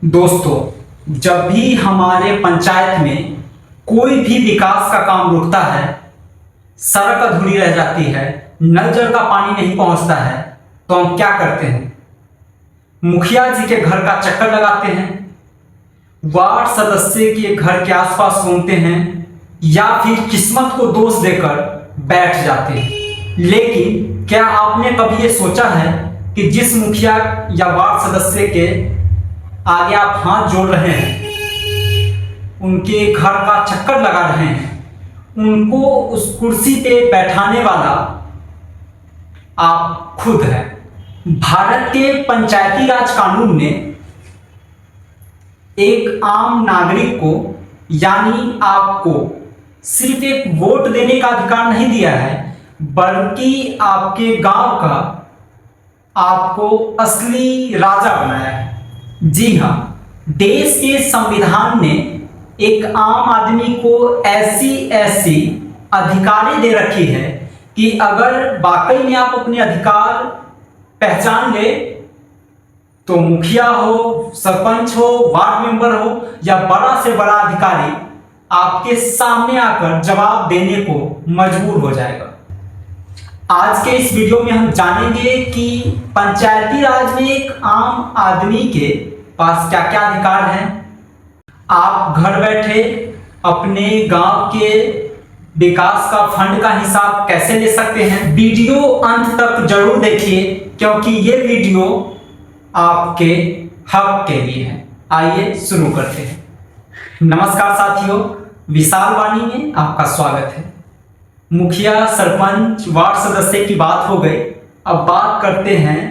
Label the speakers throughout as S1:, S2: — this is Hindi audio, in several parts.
S1: दोस्तों, जब भी हमारे पंचायत में कोई भी विकास का काम रुकता है, सड़क अधूरी रह जाती है, नल जल का पानी नहीं पहुंचता है, तो हम क्या करते हैं? मुखिया जी के घर का चक्कर लगाते हैं, वार्ड सदस्य के घर के आसपास घूमते हैं या फिर किस्मत को दोष देकर बैठ जाते हैं। लेकिन क्या आपने कभी ये सोचा है कि जिस मुखिया या वार्ड सदस्य के आगे आप हाथ जोड़ रहे हैं, उनके घर का चक्कर लगा रहे हैं, उनको उस कुर्सी पे बैठाने वाला आप खुद हैं। भारत के पंचायती राज कानून ने एक आम नागरिक को यानी आपको सिर्फ एक वोट देने का अधिकार नहीं दिया है, बल्कि आपके गांव का आपको असली राजा बनाया है। जी हाँ, देश के संविधान ने एक आम आदमी को ऐसी अधिकारें दे रखी है कि अगर वाकई में आप अपने अधिकार पहचान ले तो मुखिया हो, सरपंच हो, वार्ड मेंबर हो या बड़ा से बड़ा अधिकारी आपके सामने आकर जवाब देने को मजबूर हो जाएगा। आज के इस वीडियो में हम जानेंगे कि पंचायती राज में एक आम आदमी के पास क्या क्या अधिकार हैं। आप घर बैठे अपने गांव के विकास का फंड का हिसाब कैसे ले सकते हैं। वीडियो अंत तक जरूर देखिए, क्योंकि ये वीडियो आपके हक के लिए है। आइए शुरू करते हैं। नमस्कार साथियों, विशाल वाणी में आपका स्वागत है। मुखिया, सरपंच, वार्ड सदस्य की बात हो गई। अब बात करते हैं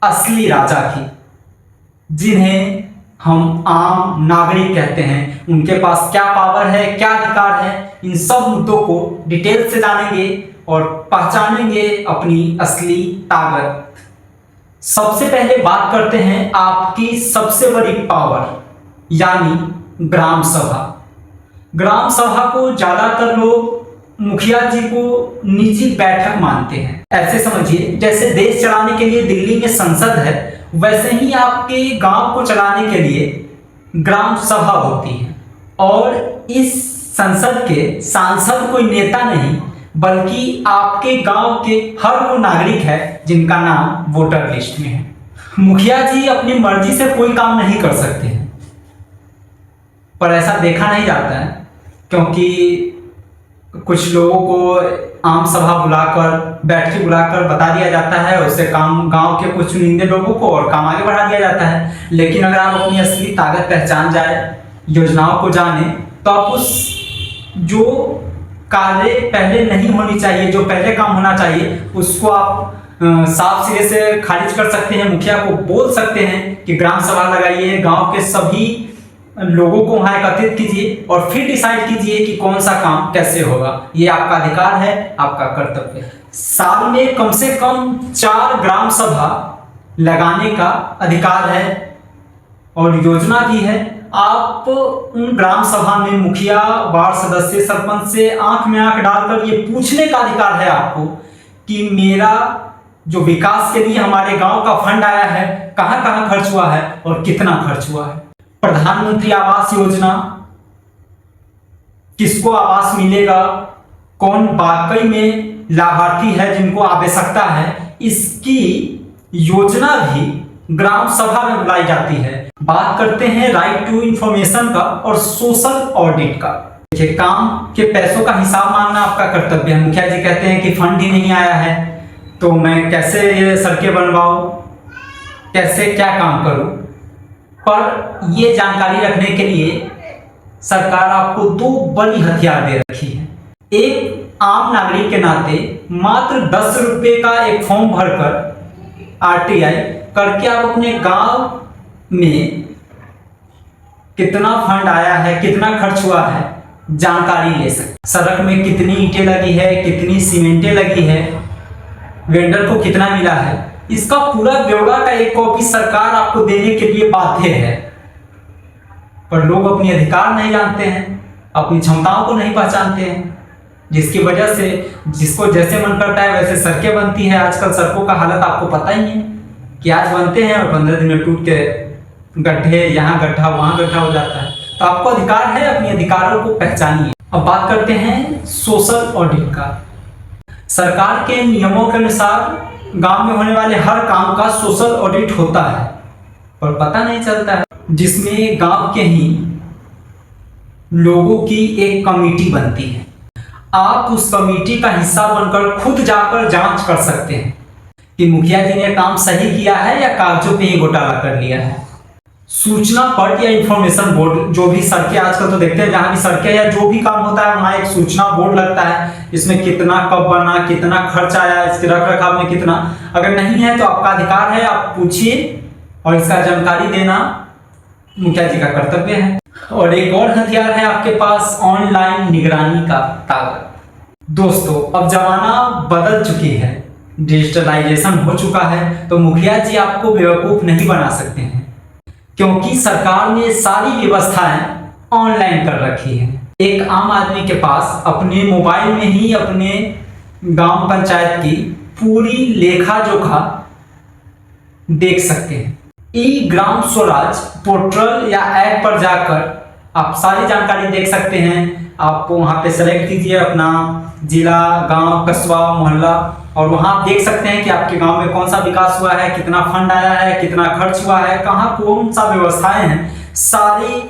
S1: असली राजा की, जिन्हें हम आम नागरिक कहते हैं। उनके पास क्या पावर है, क्या अधिकार है, इन सब मुद्दों को डिटेल से जानेंगे और पहचानेंगे अपनी असली ताकत। सबसे पहले बात करते हैं आपकी सबसे बड़ी पावर यानी ग्राम सभा। ग्राम सभा को ज्यादातर लोग मुखिया जी को निजी बैठक मानते हैं। ऐसे समझिए जैसे देश चलाने के लिए दिल्ली में संसद है, वैसे ही आपके गांव को चलाने के लिए ग्राम सभा होती है। और इस संसद के सांसद कोई नेता नहीं, बल्कि आपके गांव के हर वो नागरिक है जिनका नाम वोटर लिस्ट में है। मुखिया जी अपनी मर्जी से कोई काम नहीं कर सकते हैं, पर ऐसा देखा नहीं जाता है, क्योंकि कुछ लोगों को आम सभा बुलाकर, बैठक बुलाकर बता दिया जाता है, उससे काम गांव के कुछ चुनिंदे लोगों को और काम आगे बढ़ा दिया जाता है। लेकिन अगर आप अपनी असली ताकत पहचान जाए, योजनाओं को जाने, तो आप उस जो कार्य पहले नहीं होनी चाहिए, जो पहले काम होना चाहिए, उसको आप साफ सिरे से खारिज कर सकते हैं। मुखिया को बोल सकते हैं कि ग्राम सभा लगाइए, गांव के सभी लोगों को वहां एकत्रित कीजिए और फिर डिसाइड कीजिए कि कौन सा काम कैसे होगा। ये आपका अधिकार है, आपका कर्तव्य है। साल में कम से कम 4 ग्राम सभा लगाने का अधिकार है और योजना भी है। आप उन ग्राम सभा में मुखिया, वार्ड सदस्य, सरपंच से आंख में आंख डालकर ये पूछने का अधिकार है आपको कि मेरा जो विकास के लिए हमारे गांव का फंड आया है, कहां कहां खर्च हुआ है और कितना खर्च हुआ है। प्रधानमंत्री आवास योजना, किसको आवास मिलेगा, कौन वाकई में लाभार्थी है जिनको आवश्यकता है, इसकी योजना भी ग्राम सभा में बुलाई जाती है। बात करते हैं राइट टू इंफॉर्मेशन का और सोशल ऑडिट का। देखिए, काम के पैसों का हिसाब मांगना आपका कर्तव्य है। मुखिया जी कहते हैं कि फंड ही नहीं आया है, तो मैं कैसे ये सड़कें बनवाऊं, कैसे क्या काम करूं। पर ये जानकारी रखने के लिए सरकार आपको 2 बड़ी हथियार दे रखी है। एक आम नागरिक के नाते मात्र 10 रुपये का एक फॉर्म भरकर आरटीआई करके आप अपने गांव में कितना फंड आया है, कितना खर्च हुआ है, जानकारी ले सकते। सड़क में कितनी ईंटें लगी है, कितनी सीमेंटें लगी है, वेंडर को कितना मिला है, इसका पूरा ब्यौरा का एक कॉपी सरकार आपको देने के लिए बाध्य है। पर लोग अपने अधिकार नहीं जानते हैं, अपनी क्षमताओं को नहीं पहचानते हैं, जिसकी वजह से जिसको जैसे मन करता है वैसे सड़कें बनती है। आजकल सड़कों का हालत आपको पता ही है कि आज बनते हैं और 15 दिन में टूट के गड्ढे, यहाँ गड्ढा वहाँ गड्ढा हो जाता है। तो आपको अधिकार है, अपने अधिकारों को पहचानिए। अब बात करते हैं सोशल ऑडिट का। सरकार के नियमों के अनुसार गांव में होने वाले हर काम का सोशल ऑडिट होता है, पर पता नहीं चलता है, जिसमें गांव के ही लोगों की एक कमेटी बनती है। आप उस कमेटी का हिस्सा बनकर खुद जाकर जांच कर सकते हैं कि मुखिया जी ने काम सही किया है या कागजों पे ही घोटाला कर लिया है। सूचना पट या इंफॉर्मेशन बोर्ड, जो भी सड़कें आजकल तो देखते हैं, जहां भी सड़कें या जो भी काम होता है वहां एक सूचना बोर्ड लगता है। इसमें कितना कब बना, कितना खर्च आया, इसके रख रखाव में कितना, अगर नहीं है तो आपका अधिकार है, आप पूछिए और इसका जानकारी देना मुखिया जी का कर्तव्य है। और एक और हथियार है आपके पास, ऑनलाइन निगरानी का ताकत। दोस्तों, अब जमाना बदल चुकी है, डिजिटलाइजेशन हो चुका है, तो मुखिया जी आपको बेवकूफ नहीं बना सकते हैं, क्योंकि सरकार ने सारी व्यवस्थाएं ऑनलाइन कर रखी है। एक आम आदमी के पास अपने मोबाइल में ही अपने गांव पंचायत की पूरी लेखा जोखा देख सकते हैं। ई ग्राम स्वराज पोर्टल या ऐप पर जाकर आप सारी जानकारी देख सकते हैं। आप वहां पे सेलेक्ट कीजिए अपना जिला, गांव, कस्बा, मोहल्ला, और वहां आप देख सकते हैं कि आपके गांव में कौन सा विकास हुआ है, कितना फंड आया है, कितना खर्च हुआ है, कहाँ कौन सा व्यवस्थाएं हैं, सारी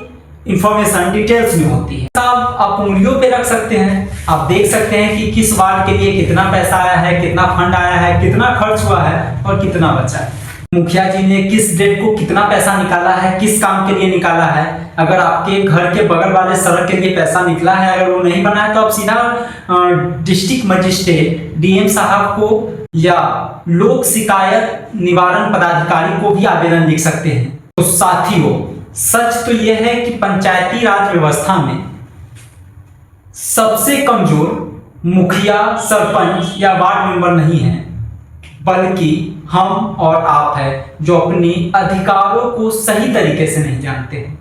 S1: इंफॉर्मेशन डिटेल्स में होती है। सब आप उंगलियों पे रख सकते हैं। आप देख सकते हैं कि किस वार्ड के लिए कितना पैसा आया है, कितना फंड आया है, कितना खर्च हुआ है और कितना बचा है, मुखिया जी ने किस डेट को कितना पैसा निकाला है, किस काम के लिए निकाला है। अगर आपके घर के बगल वाले सड़क के लिए पैसा निकला है, अगर वो नहीं बना है, तो आप सीधा डिस्ट्रिक्ट मजिस्ट्रेट डीएम साहब को या लोक शिकायत निवारण पदाधिकारी को भी आवेदन लिख सकते हैं। तो साथियों, सच तो यह है कि पंचायती राज व्यवस्था में सबसे कमजोर मुखिया, सरपंच या वार्ड मेंबर नहीं है, बल्कि हम और आप है, जो अपने अधिकारों को सही तरीके से नहीं जानते हैं।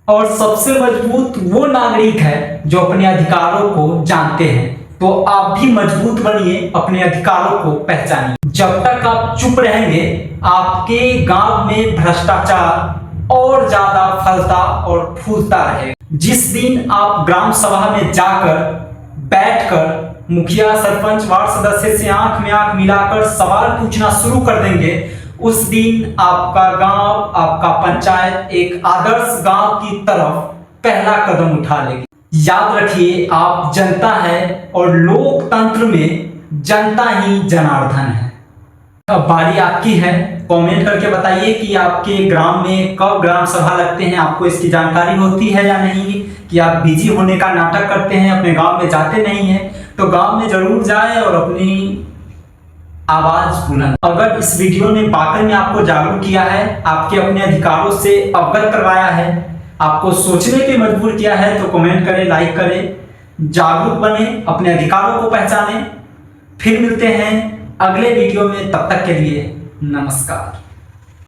S1: और सबसे मजबूत वो नागरिक है जो अपने अधिकारों को जानते हैं। तो आप भी मजबूत बनिए, अपने अधिकारों को पहचानिए। जब तक आप चुप रहेंगे, आपके गांव में भ्रष्टाचार और ज्यादा फलता और फूलता रहेगा। जिस दिन आप ग्राम सभा में जाकर बैठकर मुखिया, सरपंच, वार्ड सदस्य से आंख में आंख मिलाकर सवाल पूछना शुरू कर देंगे, उस दिन आपका गांव, आपका पंचायत एक आदर्श गांव की तरफ पहला कदम उठा लेगी। याद रखिए, आप जनता है और लोकतंत्र में जनता ही जनार्दन है। अब बारी आपकी है, कमेंट करके बताइए कि आपके ग्राम में कब ग्राम सभा लगते हैं, आपको इसकी जानकारी होती है या नहीं, कि आप बिजी होने का नाटक करते हैं, अपने गांव में जाते नहीं हैं। तो गांव में जरूर जाएं और अपनी आवाज बुलंद। अगर इस वीडियो ने वाकई में आपको जागरूक किया है, आपके अपने अधिकारों से अवगत करवाया है, आपको सोचने पे मजबूर किया है, तो कमेंट करें, लाइक करें, जागरूक बने, अपने अधिकारों को पहचानें। फिर मिलते हैं अगले वीडियो में, तब तक के लिए नमस्कार।